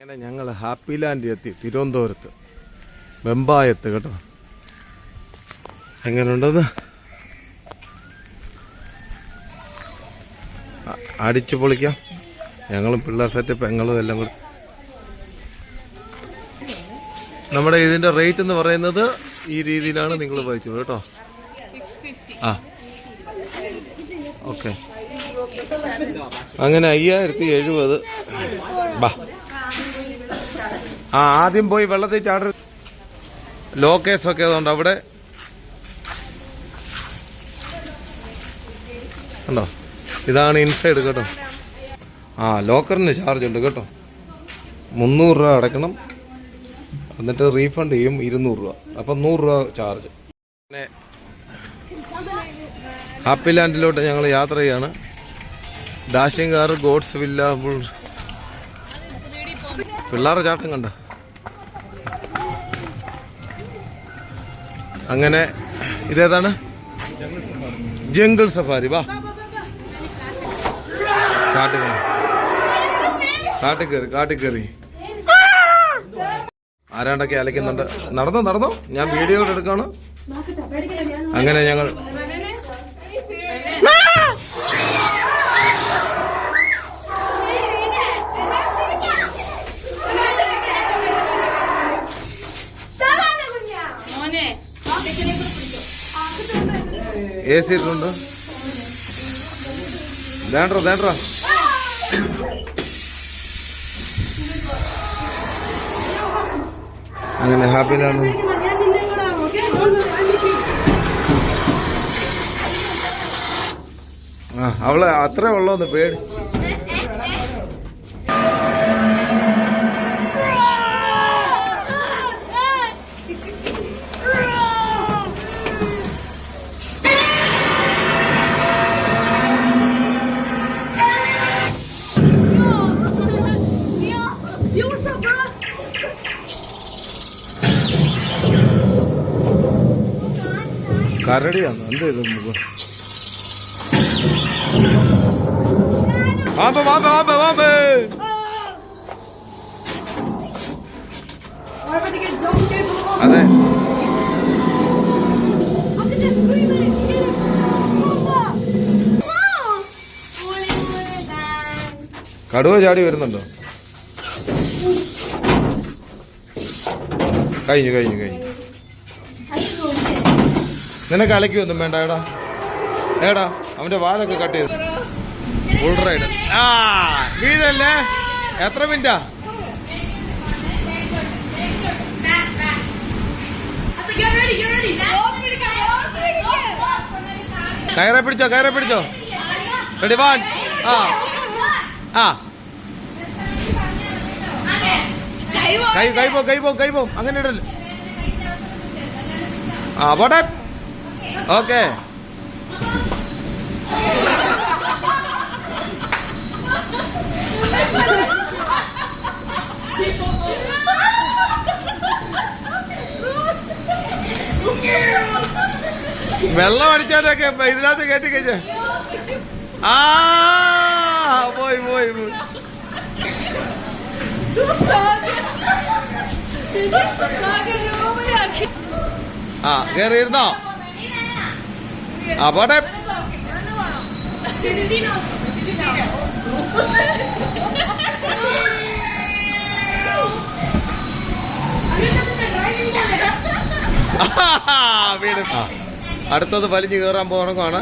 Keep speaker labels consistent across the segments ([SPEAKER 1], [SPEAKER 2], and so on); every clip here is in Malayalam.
[SPEAKER 1] അങ്ങനെ ഞങ്ങൾ ഹാപ്പി ലാൻഡ് എത്തി, തിരുവനന്തപുരത്ത് വെമ്പായത്ത് കേട്ടോ. എങ്ങനെയുണ്ടെന്ന് അടിച്ചു പൊളിക്കാം. ഞങ്ങളും പിള്ളേർ സെറ്റ് പെങ്ങളും എല്ലാം കൂടി. നമ്മുടെ ഇതിന്റെ റേറ്റ് എന്ന് പറയുന്നത് ഈ രീതിയിലാണ്, നിങ്ങൾ വായിച്ചു കേട്ടോ. ആ ഓക്കെ, അങ്ങനെ 5070. ബാ, ആദ്യം പോയി വെള്ളത്തിൽ ചാട. ലോക്കേഴ്സൊക്കെ അതുകൊണ്ട് അവിടെ ഉണ്ടോ. ഇതാണ് ഇൻസൈഡ് കേട്ടോ. ലോക്കറിന് ചാർജ് ഉണ്ട് കേട്ടോ. 300 രൂപ അടയ്ക്കണം, എന്നിട്ട് റീഫണ്ട് ചെയ്യും 200 രൂപ. അപ്പം 100 രൂപ ചാർജ്. പിന്നെ ഹാപ്പി ലാൻഡിലോട്ട് ഞങ്ങൾ യാത്ര ചെയ്യാണ്. ഡാഷിംഗ് കാർ, ഗോഡ്സ് വില്ല, പിള്ളേരുടെ ചാട്ടം കണ്ട. അങ്ങനെ ഇതേതാണ്? Jungle safari. വാ, കാട്ടിക്കേറി ആരാണ്ടൊക്കെ അലയ്ക്കുന്നുണ്ട്. നടന്നോ, ഞാൻ വീഡിയോ എടുക്കാണ്. അങ്ങനെ ഞങ്ങൾ AC ഇട്ടുണ്ട്. ദേണ്ട അങ്ങനെ ഹാപ്പിയിലാണ്. അവള് അത്രേ ഉള്ളൂന്ന് പേടി. കരടിയാണ് എന്ത് ചെയ്തു? അതെ, കടുവ ചാടി വരുന്നുണ്ടോ? കഴിഞ്ഞു. നിനക്ക് അലക്കൊന്നും വേണ്ട. ഏടാ അവന്റെ വാലൊക്കെ കട്ട് ചെയ്തു. Full ride. വീഴല്ലേ? എത്ര മിനിറ്റാ? കയറെ പിടിച്ചോ. റെഡി, 1. കൈ പോ അങ്ങനെ ഇടല്ലേ. പോട്ടെ. ഓക്കെ, വെള്ളം അടിച്ചാലൊക്കെ ഇതിനകത്ത് കയറ്റി കഴിച്ച. പോയി കേറിയിരുന്നോ? പോട്ടെ. വീട്. അടുത്തത് വലിഞ്ഞു കയറാൻ പോകണമാണ്.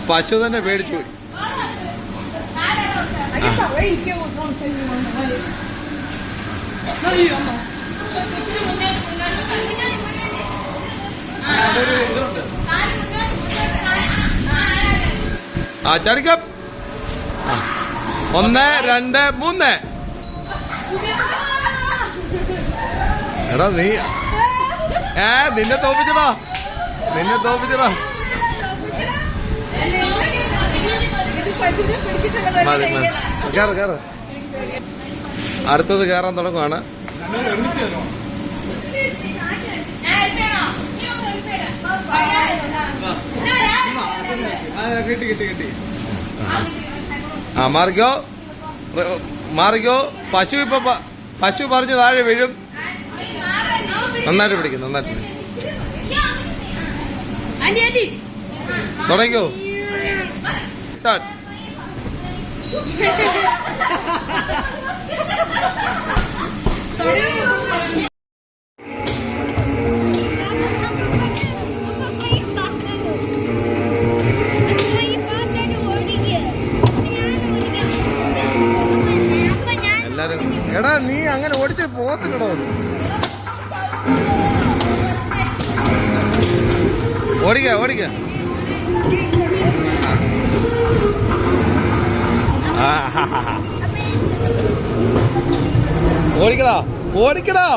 [SPEAKER 1] പശു തന്നെ പേടിച്ചു പോയി. ചടിക്കം. 1 2 3. എടാ നീ നിന്നെ തോപ്പിച്ചടാ. കേറ്. അടുത്തത് കയറാൻ തുടങ്ങുവാണ്. കിട്ടി. മാറിക്കോ. മാറിക്കോ. പശു ഇപ്പൊ പശു പറഞ്ഞ് താഴെ വീഴും. നന്നായിട്ട് പിടിക്കും, നന്നായിട്ട് പിടിക്കും. തുടങ്ങിക്കോ. സ്റ്റാർട്ട്. എല്ലാരും എടാ നീ അങ്ങനെ ഓടിച്ച് പോകത്തില്ലടോ. ഓടിക്ക ഓടിക്ക. ഓടിക്കടാ ഓടിക്കടാ.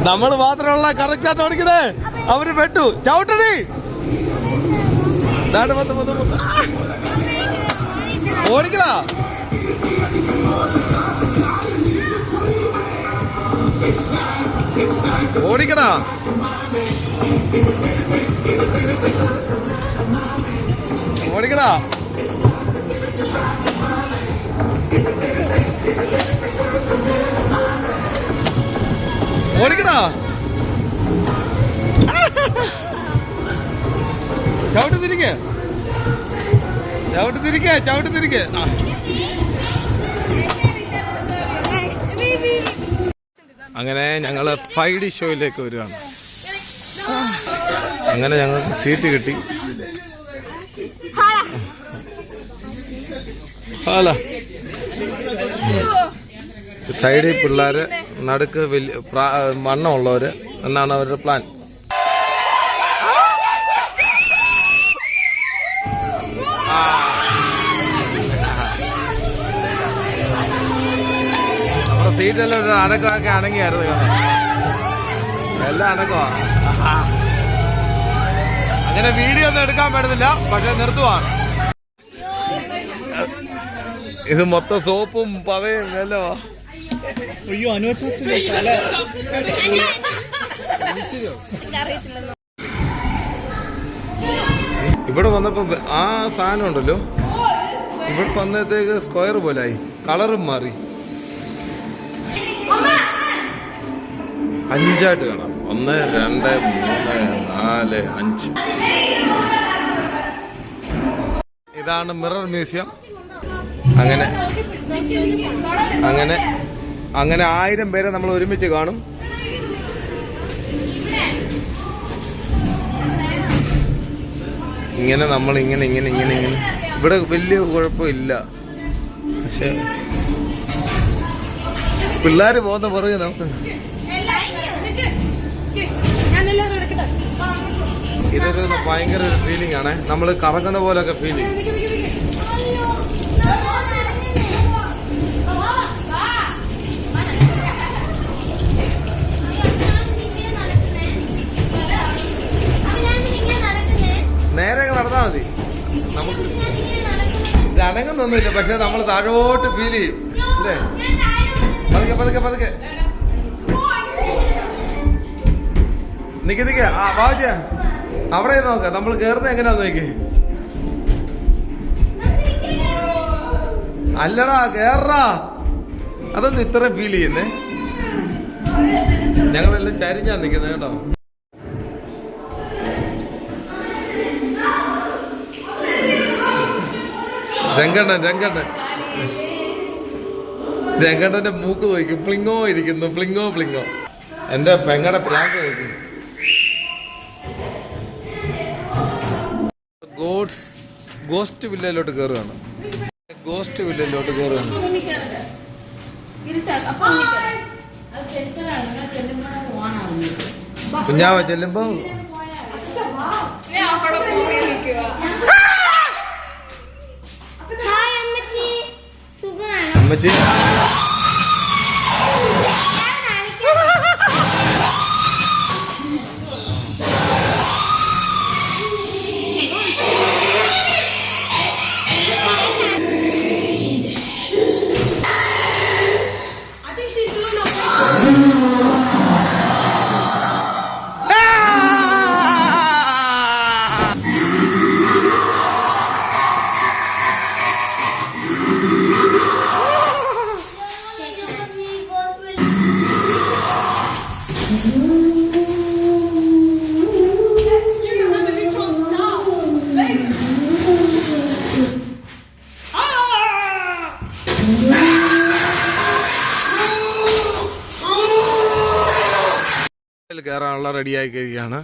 [SPEAKER 1] നമ്മള് മാത്രമുള്ള കറക്റ്റായിട്ട് ഓടിക്കണേ. അവര് പെട്ടു. ചവിട്ടണി. ഓടിക്കടാ. ഓടിക്കടാ. ഓടിക്കടാ. ഓടിക്കടാ. ചവിട്ടി തിരിക്കേ, ചവിട്ടി തിരിക്കേ, ചവിട്ടി തിരിക്കേ. അങ്ങനെ ഞങ്ങള് 5D ഷോയിലേക്ക് വരികയാണ്. അങ്ങനെ ഞങ്ങൾക്ക് സീറ്റ് കിട്ടി. ഹലോ. സൈഡിൽ പിള്ളേര്, നടുക്ക് വലിയ വണ്ണമുള്ളവര് എന്നാണ് അവരുടെ പ്ലാൻ. നമ്മുടെ സീറ്റെല്ലാം ഒരു അനക്കമൊക്കെ അണങ്ങിയായിരുന്നു കാണാൻ. എല്ലാം അനക്കമാ. അങ്ങനെ വീഡിയോ ഒന്നും എടുക്കാൻ പറ്റുന്നില്ല, പക്ഷെ നിർത്തുവാണ്. ഇത് മൊത്തം സോപ്പും പതയും എല്ലോ. അയ്യോ ഇവിടെ വന്നപ്പോ ആ സാധനം ഉണ്ടല്ലോ, ഇവിടെ വന്നത്തേക്ക് സ്ക്വയർ പോലായി, കളറും മാറി. 5 കാണാം. 1, 2, 3, 4, 5. ഇതാണ് മിറർ മ്യൂസിയം. അങ്ങനെ അങ്ങനെ അങ്ങനെ 1000 പേരെ നമ്മൾ ഒരുമിച്ച് കാണും. ഇങ്ങനെ നമ്മൾ ഇങ്ങനെ ഇങ്ങനെ ഇങ്ങനെ ഇങ്ങനെ. ഇവിടെ വലിയ കുഴപ്പമില്ല, പക്ഷെ പിള്ളേര് പോകുന്ന പുറകെ നമുക്ക് ഇതൊരു ഭയങ്കര ഒരു ഫീലിംഗ് ആണ്. നമ്മൾ കറങ്ങുന്ന പോലൊക്കെ ഫീലിംഗ്. നേരെ നടന്നാൽ മതി. നമുക്ക് ഇത് അനങ്ങുന്നൊന്നുമില്ല, പക്ഷെ നമ്മൾ താഴോട്ട് ഫീൽ ചെയ്യും അല്ലേ? പതുക്കെ പതുക്കെ പതുക്കെ നിക്ക. ആ ബാബുജ അവിടെ നോക്ക. നമ്മൾ കേറുന്ന എങ്ങനെയാന്ന് നോക്കി. അല്ലടാ കേറാ. അതൊന്നും ഇത്രയും ഫീൽ ചെയ്യുന്നേ. ഞങ്ങളെല്ലാം ചരിഞ്ഞാ നിക്കുന്നത് കേട്ടോ. രംഗണ്ണന്റെ മൂക്ക് നോക്കും. പ്ലിങ്ങോ ഇരിക്കുന്നു. പ്ലിങ്ങോ പ്ലിങ്ങോ. എന്റെ പെങ്ങടെ പ്രാങ്ക് നോക്കി. ഗോസ്റ്റ് വില്ലയിലോട്ട് കയറുകയാണ്. ഗോസ്റ്റ് വില്ലയിലോട്ട് കയറുകയാണ്. കുഞ്ഞാവ ചെല്ലുമ്പോ അമ്മച്ചി കയറാനുള്ള റെഡിയായി കഴിയുകയാണ്.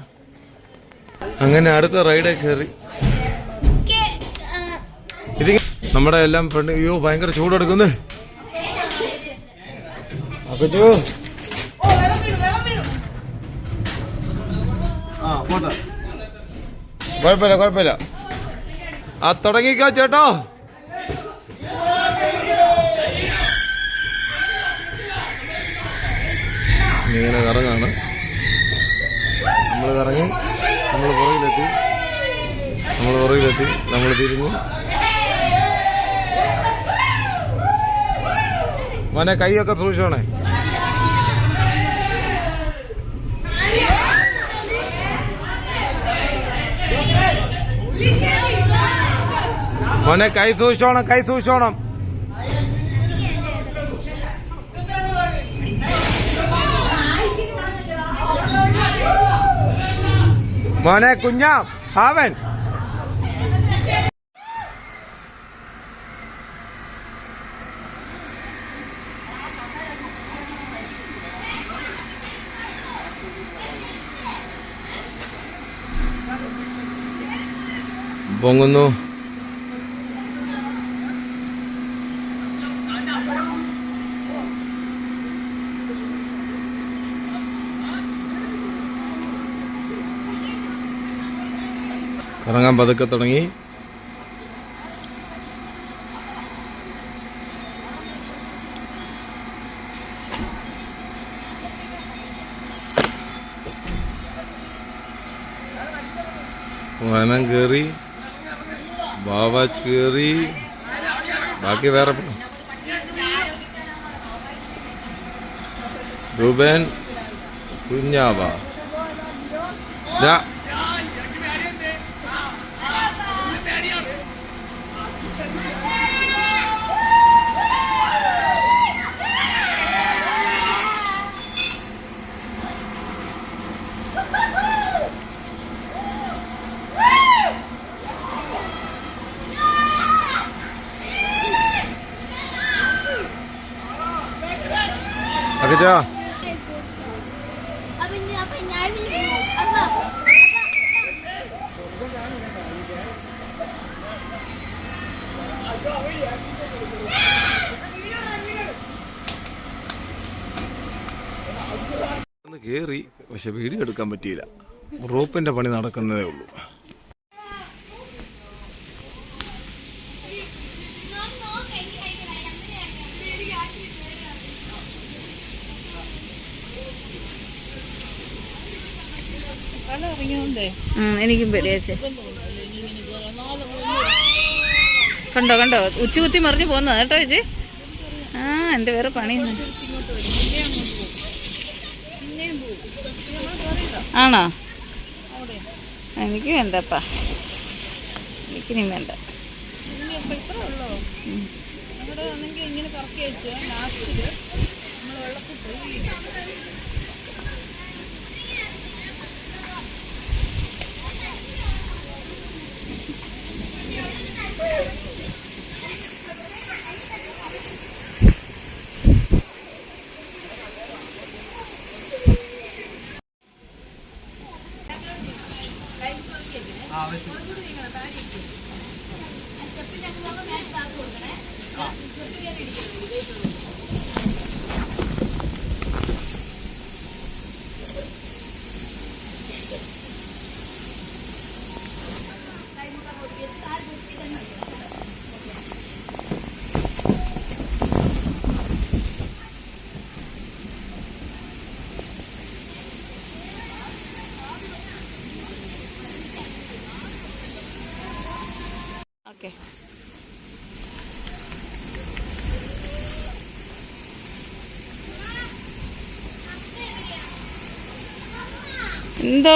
[SPEAKER 1] അങ്ങനെ അടുത്ത റൈഡേ കയറി. ഇത് നമ്മുടെ എല്ലാം ഫ്രണ്ട്. അയ്യോ ഭയങ്കര ചൂടെടുക്കുന്നേ. അപ്പച്ചോ കുഴപ്പമില്ല കുഴപ്പമില്ല. ആ തുടങ്ങിക്കോ ചേട്ടോ. ഇങ്ങനെ കറങ്ങാണ്. നമ്മൾ കറങ്ങി നമ്മൾ പുറകിലെത്തി നമ്മൾ തിരിഞ്ഞു. മോനെ കൈയൊക്കെ സൂക്ഷിച്ചോണേ. മോനെ കൈ സൂക്ഷിച്ചോണം. മോനെ കുഞ്ഞാ അവൻ പൊങ്ങുന്നു. കറങ്ങാൻ പതുക്കെ തുടങ്ങി. വനം കയറി, ബാവാച്ച് കയറി, ബാക്കി വേറെ രൂപൻ കുഞ്ഞാവ. അക്കച്ചാ കേറി. പക്ഷെ വീഡിയോ എടുക്കാൻ പറ്റിയില്ല. റോപ്പിന്റെ പണി നടക്കുന്നതേ ഉള്ളൂ.
[SPEAKER 2] എനിക്കും പേടിയാച്ചേ. കണ്ടോ ഉച്ചകുത്തി മറിഞ്ഞു പോന്ന കേട്ടോ ചേച്ചി. ആ എന്റെ വേറെ പണിയൊന്നും. ആണോ? എനിക്ക് വേണ്ടപ്പാ, എനിക്കിനി വേണ്ട. ഓക്കെ. എന്തോ